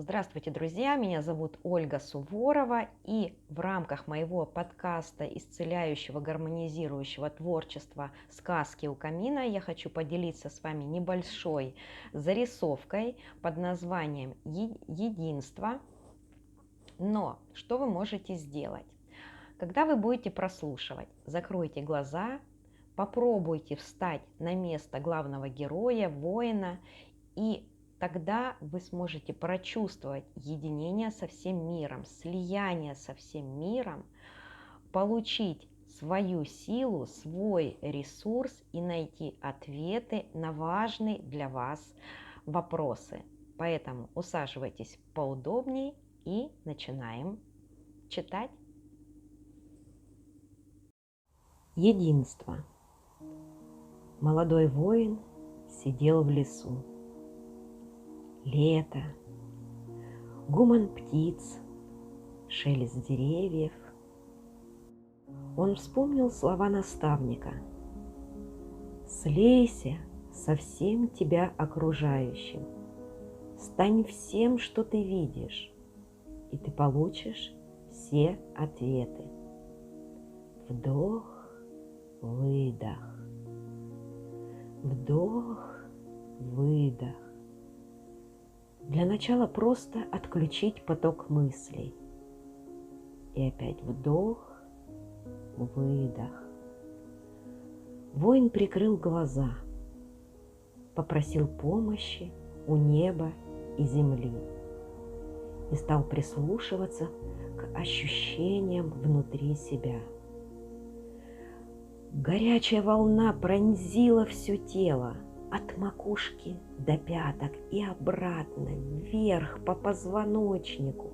Здравствуйте, друзья! Меня зовут Ольга Суворова, и в рамках моего подкаста исцеляющего, гармонизирующего творчества «Сказки у камина» я хочу поделиться с вами небольшой зарисовкой под названием «Единство». Но что вы можете сделать? Когда вы будете прослушивать, закройте глаза, попробуйте встать на место главного героя, воина, и тогда вы сможете прочувствовать единение со всем миром, слияние со всем миром, получить свою силу, свой ресурс и найти ответы на важные для вас вопросы. Поэтому усаживайтесь поудобнее и начинаем читать. Единство. Молодой воин сидел в лесу. Лето, гомон птиц, шелест деревьев. Он вспомнил слова наставника: «Слейся со всем тебя окружающим, стань всем, что ты видишь, и ты получишь все ответы». Вдох, выдох, вдох, выдох. Для начала просто отключить поток мыслей. И опять вдох, выдох. Воин прикрыл глаза, попросил помощи у неба и земли и стал прислушиваться к ощущениям внутри себя. Горячая волна пронзила все тело, от макушки до пяток и обратно, вверх по позвоночнику.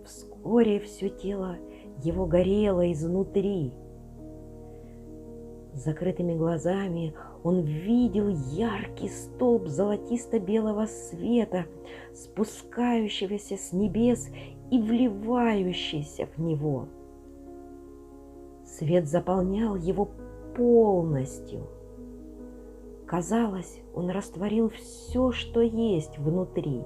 Вскоре все тело его горело изнутри. С закрытыми глазами он видел яркий столб золотисто-белого света, спускающегося с небес и вливающийся в него. Свет заполнял его полностью. Казалось, он растворил все, что есть внутри: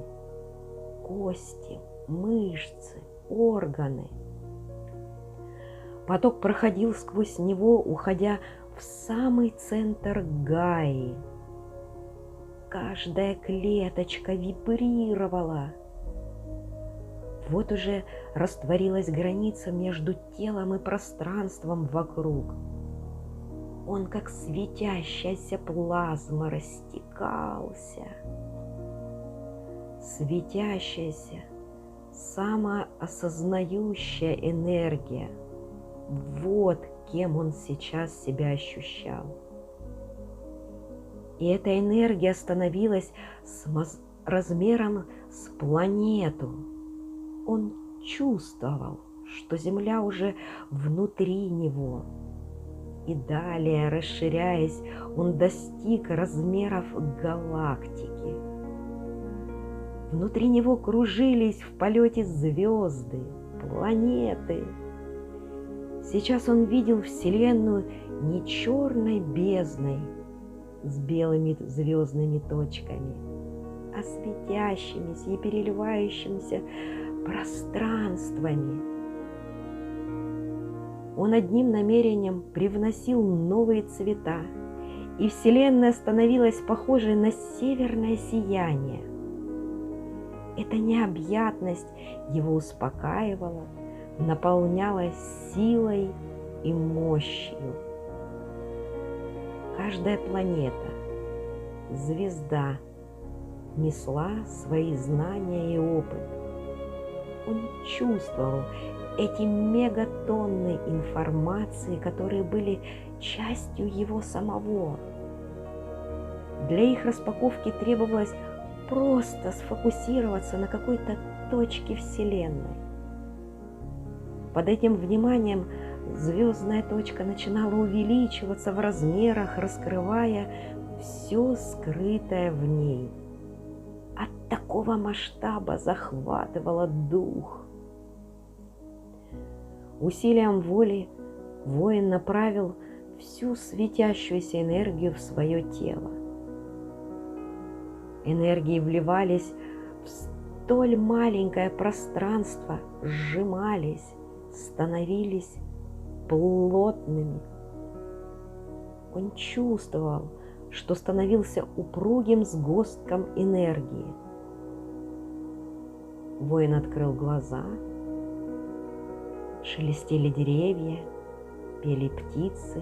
кости, мышцы, органы. Поток проходил сквозь него, уходя в самый центр Гаи. Каждая клеточка вибрировала. Вот уже растворилась граница между телом и пространством вокруг. Он, как светящаяся плазма, растекался. Светящаяся, самоосознающая энергия. Вот кем он сейчас себя ощущал. И эта энергия становилась размером с планету. Он чувствовал, что Земля уже внутри него. И далее, расширяясь, он достиг размеров галактики. Внутри него кружились в полете звезды, планеты. Сейчас он видел Вселенную не черной бездной с белыми звездными точками, а светящимися и переливающимися пространствами. Он одним намерением привносил новые цвета, и Вселенная становилась похожей на северное сияние. Эта необъятность его успокаивала, наполняла силой и мощью. Каждая планета, звезда несла свои знания и опыт. Он чувствовал эти мегатонны информации, которые были частью его самого. Для их распаковки требовалось просто сфокусироваться на какой-то точке Вселенной. Под этим вниманием звездная точка начинала увеличиваться в размерах, раскрывая все скрытое в ней. От такого масштаба захватывало дух. Усилием воли воин направил всю светящуюся энергию в свое тело. Энергии вливались в столь маленькое пространство сжимались, становились плотными. Он чувствовал, что становился упругим сгустком энергии. Воин открыл глаза, шелестели деревья, пели птицы.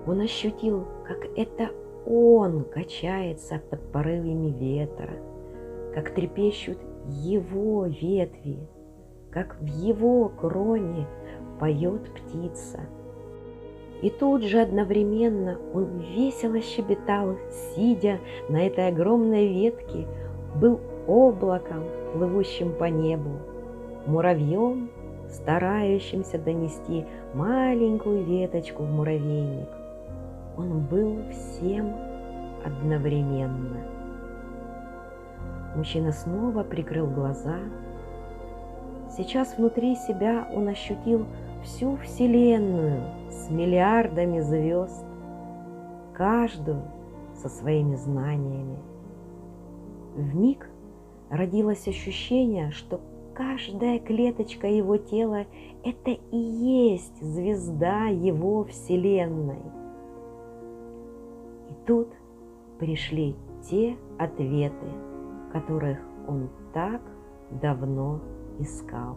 Он ощутил, как это он качается под порывами ветра, как трепещут его ветви, как в его кроне поет птица. И тут же одновременно он весело щебетал, сидя на этой огромной ветке, был облаком, плывущим по небу, муравьем, старающимся донести маленькую веточку в муравейник. Он был всем одновременно. Мужчина снова прикрыл глаза. Сейчас внутри себя он ощутил всю Вселенную с миллиардами звезд, каждую со своими знаниями. Вмиг родилось ощущение, что каждая клеточка его тела – это и есть звезда его Вселенной. И тут пришли те ответы, которых он так давно искал.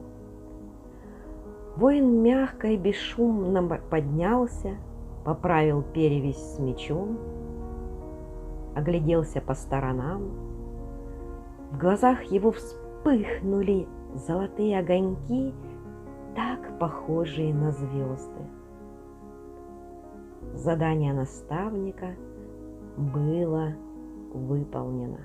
Воин мягко и бесшумно поднялся, поправил перевязь с мечом, огляделся по сторонам. В глазах его вспыхнули золотые огоньки, так похожие на звезды. Задание наставника было выполнено.